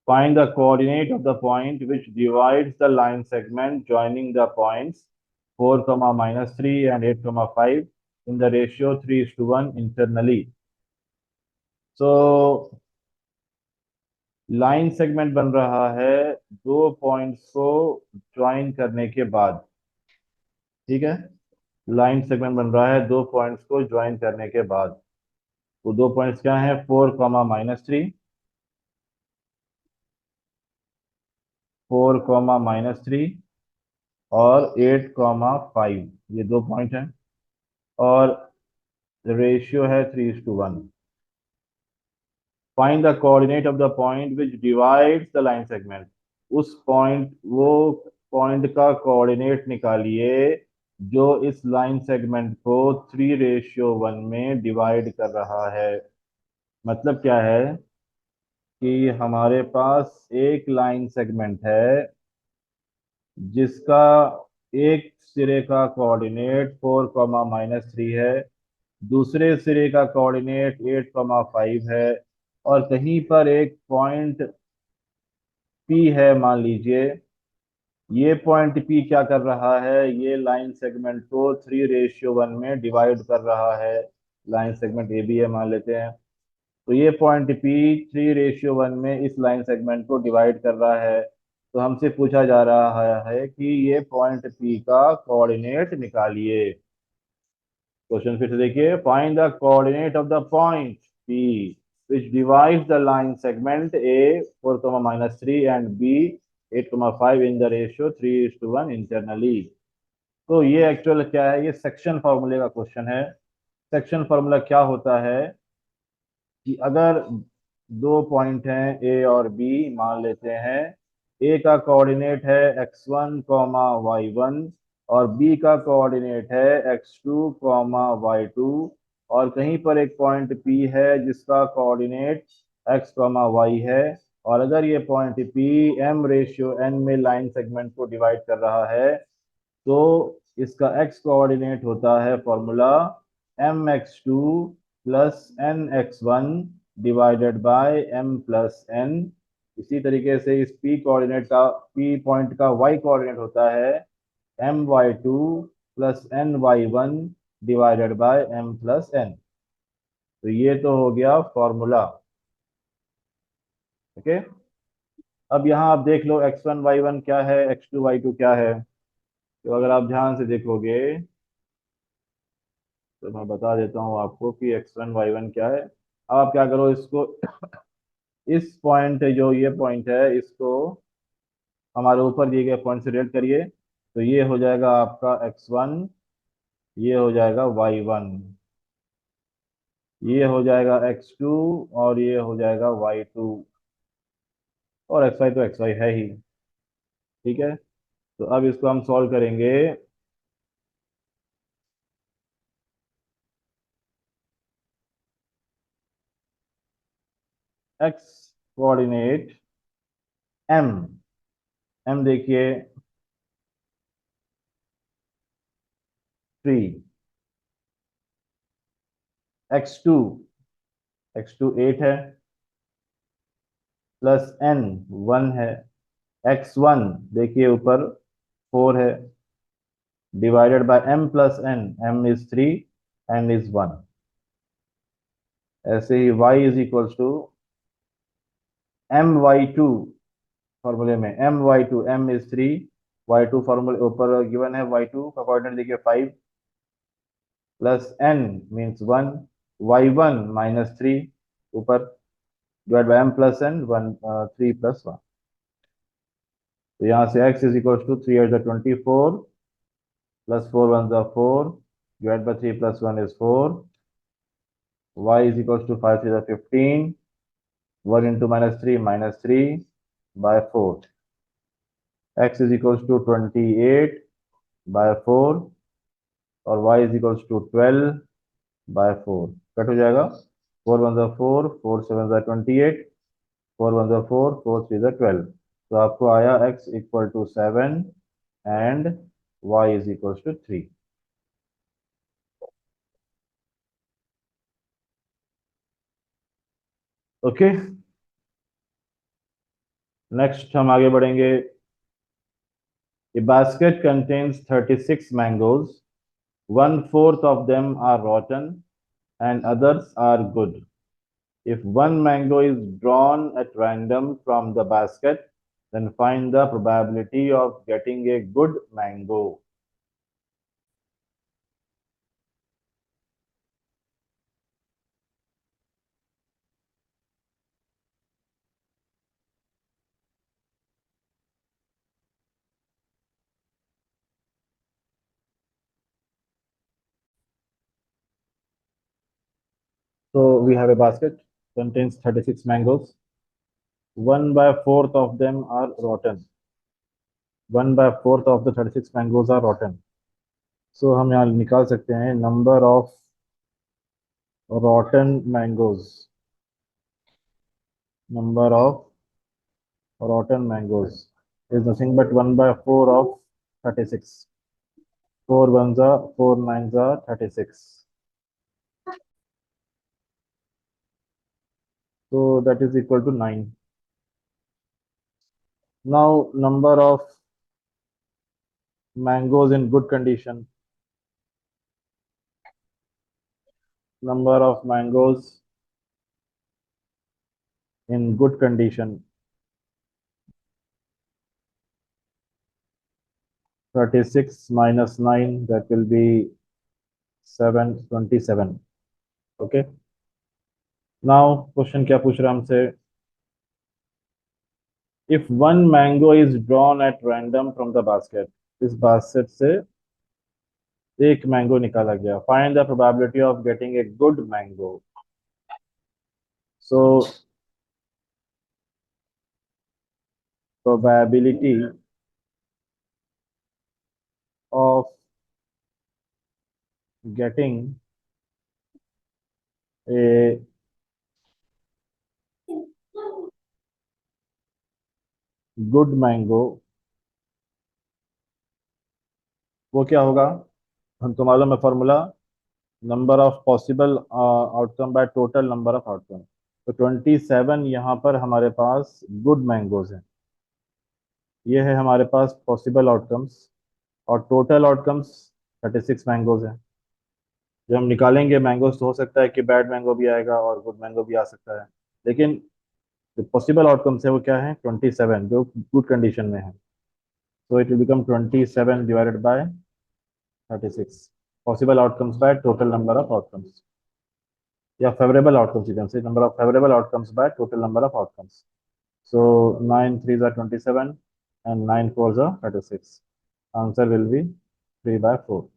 Find the coordinate of the point which divides the line segment joining the points 4, -3 and 8, 5 in the ratio 3:1 internally. So line segment बन रहा है दो points को join करने के बाद, ठीक है, लाइन सेगमेंट बन रहा है दो पॉइंट्स को ज्वाइन करने के बाद। वो दो पॉइंट्स क्या हैं, 4, -3 और 8, 5, ये दो पॉइंट हैं, और रेशियो है 3:1। Find the coordinate of the point which divides the line segment, उस पॉइंट, वो पॉइंट का कोऑर्डिनेट निकालिए जो इस लाइन सेगमेंट को 3:1 में डिवाइड कर रहा है। मतलब क्या है कि हमारे पास एक लाइन सेगमेंट है जिसका एक सिरे का कोऑर्डिनेट 4, -3 है, दूसरे सिरे का कोऑर्डिनेट 8, 5 है, और कहीं पर एक पॉइंट P है मान लीजिए। ये पॉइंट P क्या कर रहा है, ये लाइन सेगमेंट को 3:1 में डिवाइड कर रहा है। लाइन सेगमेंट ए बी है मान लेते हैं, तो ये पॉइंट P 3:1 में इस लाइन सेगमेंट को डिवाइड कर रहा है। तो हमसे पूछा जा रहा है कि ये पॉइंट P का कोऑर्डिनेट निकालिए। क्वेश्चन फिर से देखिए, find the coordinate of the point P which divides the line segment A 4, -3 and B 8, 5 in the ratio 3:1 internally. तो ये एक्चुअल क्या है, ये सेक्शन फार्मूले का क्वेश्चन है। सेक्शन फार्मूला क्या होता है कि अगर दो पॉइंट हैं ए और बी, मान लेते हैं ए का कोऑर्डिनेट है x1, y1 और बी का कोऑर्डिनेट है x2, y2, और कहीं पर एक पॉइंट P है जिसका कोऑर्डिनेट x, y है, और अगर ये पॉइंट P m/n में लाइन सेगमेंट को डिवाइड कर रहा है, तो इसका x कोऑर्डिनेट होता है formula mx2 plus nx1 divided by m plus n। इसी तरीके से इस p पॉइंट का y कोऑर्डिनेट होता है my2 plus ny1 divided by m plus n। तो ये तो हो गया फॉर्मूला। ओके, अब यहाँ आप देख लो x1 y1 क्या है, x2 y2 क्या है। तो अगर आप ध्यान से देखोगे तो मैं बता देता हूँ आपको कि x1 y1 क्या है। अब आप क्या करो, इसको इस पॉइंट, जो ये पॉइंट है, इसको हमारे ऊपर दिए गए पॉइंट से रिलेट करिए। तो ये हो जाएगा आपका x1, ये हो जाएगा y1, ये हो जाएगा x2, और ये हो जाएगा y2, और xy तो xy है ही। ठीक है, तो अब इसको हम सॉल्व करेंगे। x कोऑर्डिनेट m, m देखिए 3, x2, x2 8 है, प्लस n 1 है, x1 देखिए ऊपर 4 है, divided by m plus n, m is 3, n is 1। ऐसे ही y is equals to my2, फॉर्मूले में my2, m इज 3, y2 फॉर्मूले ऊपर गिवन है, y2 का कोऑर्डिनेट देखिए 5, plus n means 1, y1 minus 3 ऊपर, divide by m plus n 1, 3 plus 1। तो यहाँ से x is equals to 3 at the 24, plus 4 1 the 4, divide by 3 plus 1 is 4, y is equals to 5 3 the 15, 1 into minus 3 by 4, x is equals to 28 by 4, और y is equals to 12 by 4। Cut हो जाएगा, 4 1 the 4, 4 7 the 28, 4 1 the 4, 4 3 the 12। तो आपको आया x equal to 7 and y is equals to 3। Okay, next हम आगे बढ़ेंगे। A basket contains 36 mangoes. One fourth of them are rotten and others are good. If one mango is drawn at random from the basket, then find the probability of getting a good mango. So we have a basket contains 36 mangoes. 1 by 4th of them are rotten. 1 by 4th of the 36 mangoes are rotten. So हम यहाँ निकाल सकते हैं number of rotten mangoes. Number of rotten mangoes is nothing but 1 by 4 of 36. 4 ones are 4 nines are 36. So that is equal to 9. Now number of mangoes in good condition. Number of mangoes in good condition. 36 minus 9, that will be 27. Okay. Now question क्या पूछ रहा है हमसे? If one mango is drawn at random from the basket, इस basket से एक mango निकाला गया। Find the probability of getting a good mango. So probability of getting a good mango, वो क्या होगा? हमको मालूम है formula, number of possible outcome by total number of outcome. तो 27 यहाँ पर हमारे पास गुड मैंगोज हैं। ये है हमारे पास पॉसिबल आउटकम्स, और टोटल आउटकम्स 36 मैंगोज हैं। जब हम निकालेंगे मैंगोज तो हो सकता है कि बैड मैंगो भी आएगा और गुड मैंगो भी आ सकता है, लेकिन जो पॉसिबल आउटकम्स है वो क्या है? 27, जो गुड कंडीशन में है। So it will become 27 divided by 36. Possible outcomes by total number of outcomes. Yeah, favorable outcomes, you can say number of favorable outcomes by total number of outcomes. So 9 threes are 27 and 9 fours are 36. Answer will be 3 by 4.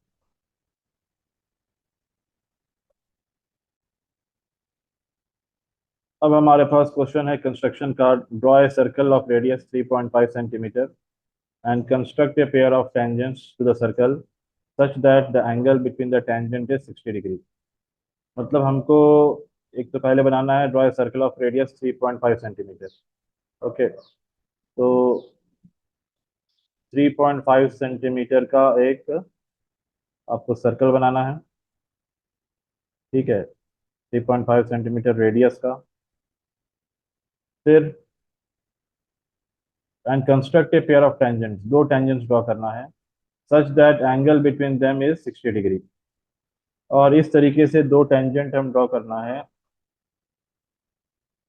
अब हमारे पास question है construction का। Draw a circle of radius 3.5 centimetre and construct a pair of tangents to the circle such that the angle between the tangent is 60 degree। मतलब हमको एक तो पहले बनाना है draw a circle of radius 3.5 centimetre. Okay, तो 3.5 centimetre का एक आपको सर्कल बनाना है। ठीक है, 3.5 सेंटीमीटर रेडियस का। फिर and construct a pair of tangents, दो टेंजेंट्स ड्रॉ करना है such that angle between them is 60 degree. और इस तरीके से दो टेंजेंट हम ड्रॉ करना है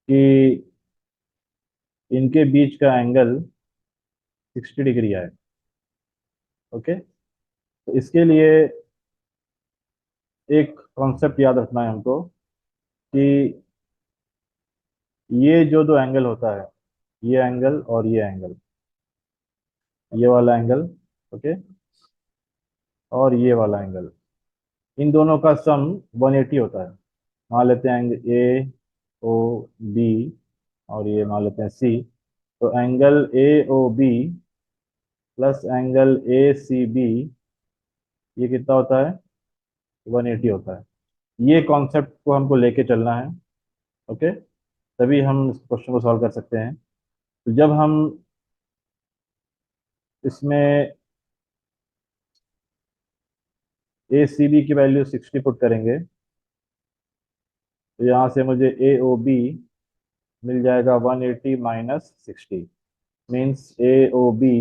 कि इनके बीच का एंगल 60 डिग्री आए। ओके, तो इसके लिए एक कॉन्सेप्ट याद रखना है हमको कि ये जो दो एंगल होता है, ये एंगल और ये एंगल, ये वाला एंगल, ओके, और ये वाला एंगल, इन दोनों का सम 180 होता है। मान लेते हैं एंगल ए ओ बी, और ये मान लेते हैं सी। तो angle A O B plus angle A C B, ये कितना होता है? 180 होता है। ये कॉन्सेप्ट को हमको लेके चलना है। ओके, तभी हम इस क्वेश्चन को सॉल्व कर सकते हैं। तो जब हम इसमें ए सी बी की वैल्यू 60 पुट करेंगे, तो यहाँ से मुझे ए ओ बी मिल जाएगा 180 माइनस 60, मीन्स ए ओ बी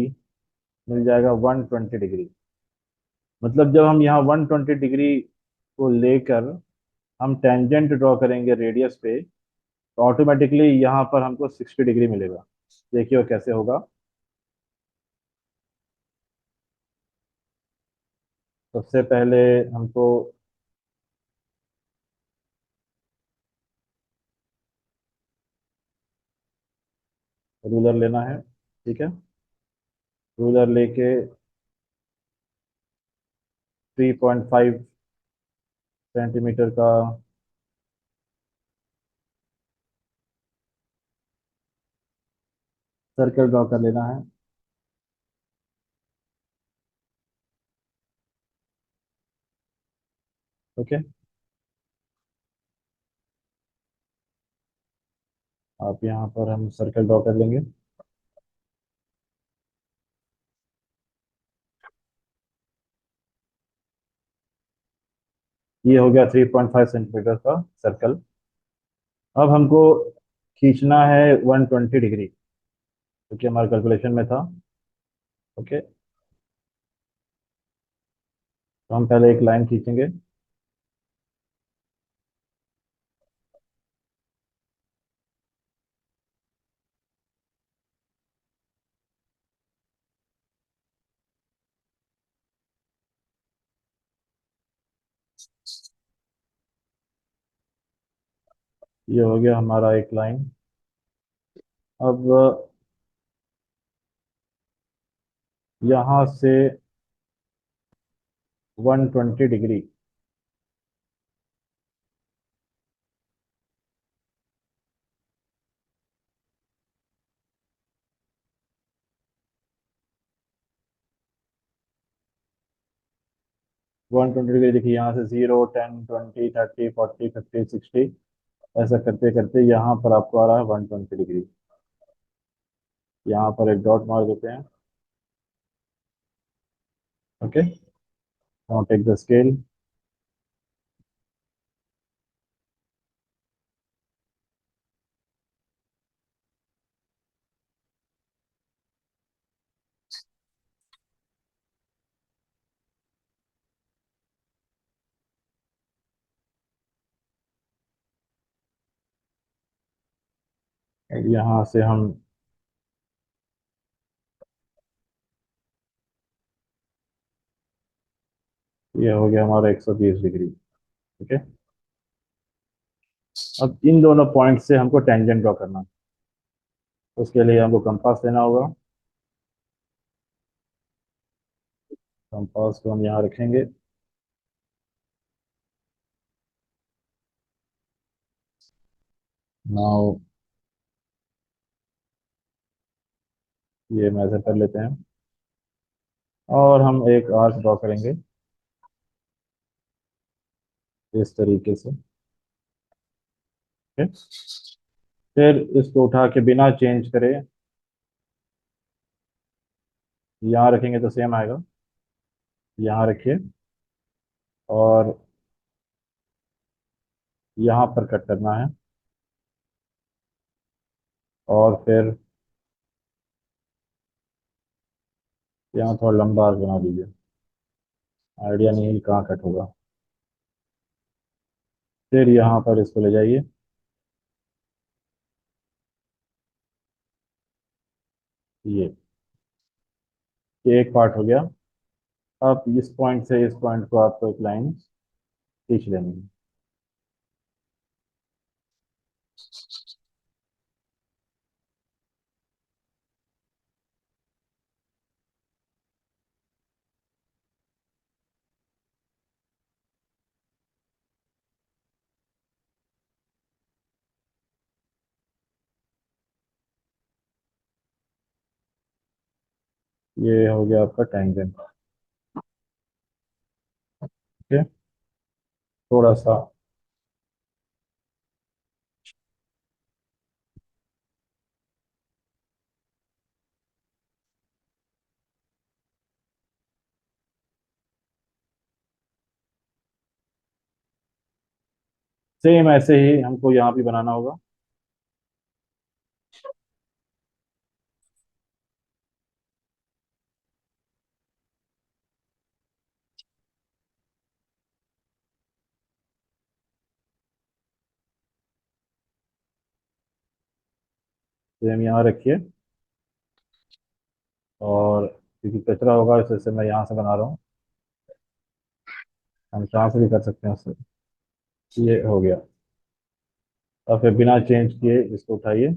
मिल जाएगा 120 डिग्री। मतलब जब हम यहाँ 120 डिग्री को लेकर हम टेंजेंट ड्रॉ करेंगे रेडियस पे, तो ऑटोमेटिकली यहाँ पर हमको 60 डिग्री मिलेगा। देखिए वो कैसे होगा। सबसे पहले हमको रूलर लेना है। ठीक है, रूलर लेके 3.5 सेंटीमीटर का सर्कल ड्रॉ कर लेना है। ओके, आप यहाँ पर हम सर्कल ड्रॉ कर लेंगे। ये हो गया 3.5 सेंटीमीटर का सर्कल। अब हमको खींचना है 120 डिग्री, क्योंकि हमारे कैलकुलेशन में था। ओके, तो हम पहले एक लाइन खींचेंगे। ये हो गया हमारा एक लाइन। अब यहाँ से 120 डिग्री। 120 डिग्री देखिए, यहाँ से 0 10 20 30 40 50 60, ऐसा करते करते यहाँ पर आपको आ रहा है 120 डिग्री। यहाँ पर एक डॉट मार देते हैं। Okay, now take the scale. यहाँ से हम, ये हो गया हमारा 120 डिग्री। ठीक है, अब इन दोनों पॉइंट से हमको टेंजेंट ड्रॉ करना है। उसके लिए हमको कंपास लेना होगा। कंपास को हम यहाँ रखेंगे। नाउ ये मेजर कर लेते हैं और हम एक आर्क ड्रॉ करेंगे इस तरीके से। ठीक है? फिर इसको उठा के बिना चेंज करे यहाँ रखेंगे तो सेम आएगा। यहाँ रखिए और यहाँ पर कट करना है और फिर यहाँ थोड़ा लंबा आर्क बना दीजिए। आइडिया नहीं है कि कहाँ कट होगा। फिर यहाँ पर इसको ले जाइए। ये एक पार्ट हो गया। अब इस पॉइंट से इस पॉइंट को आपको एक लाइन खींच लेनी है। ये हो गया आपका टेंजेंट। ठीक है, थोड़ा सा सेम ऐसे ही हमको यहाँ भी बनाना होगा। सेम यहाँ रखिए और क्योंकि कचरा होगा इस वजह से मैं यहाँ से बना रहा हूँ। हम यहाँ से भी कर सकते हैं उससे। ये हो गया। और फिर बिना चेंज किए इसको उठाइए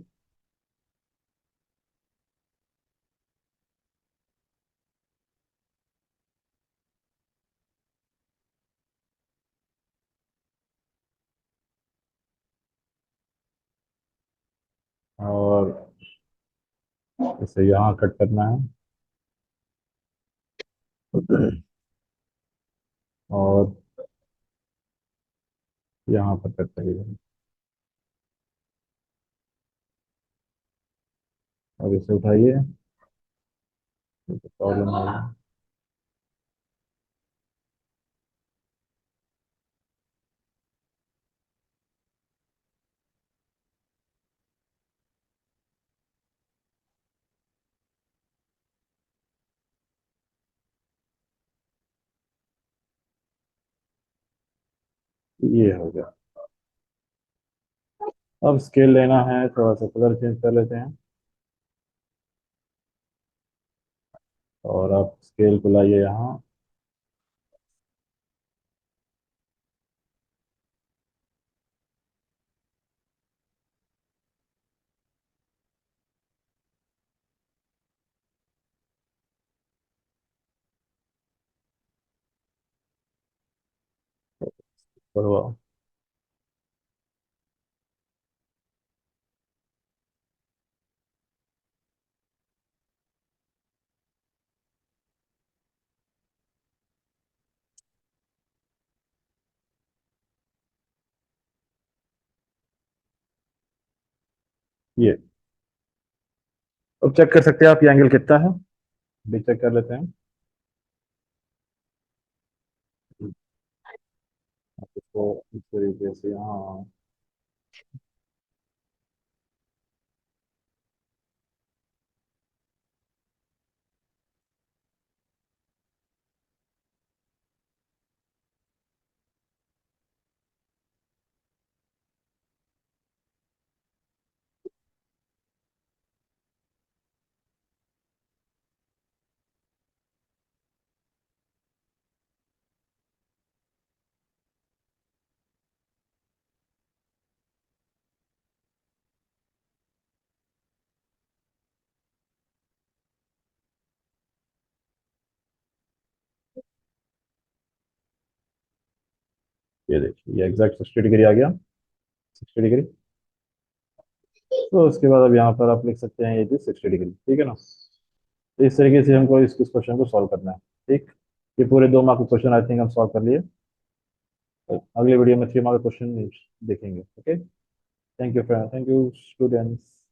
और इसे यहाँ कट करना है और यहाँ पर कट करिएगा और इसे उठाइए। प्रॉब्लम आ रही है। ये हो गया। अब स्केल लेना है, थोड़ा सा कलर चेंज कर लेते हैं और आप स्केल को लाइए यहाँ। करवाओ। ये अब चेक कर सकते हैं आप, ये एंगल कितना है, भी चेक कर लेते हैं। आप इसको इस तरीके से, हाँ। ये देखिए, ये एग्जैक्ट 60 डिग्री आ गया, 60 डिग्री। तो उसके बाद अब यहाँ पर आप लिख सकते हैं ये भी 60 डिग्री, ठीक है ना। तो इस तरीके से हमको इस क्वेश्चन को सॉल्व करना है। ठीक, ये पूरे 2 मार्क के क्वेश्चन आई थिंक हम सॉल्व कर लिए। तो अगले वीडियो में 3 मार्क क्वेश्चन देखेंगे। Okay, thank you friend, thank you students.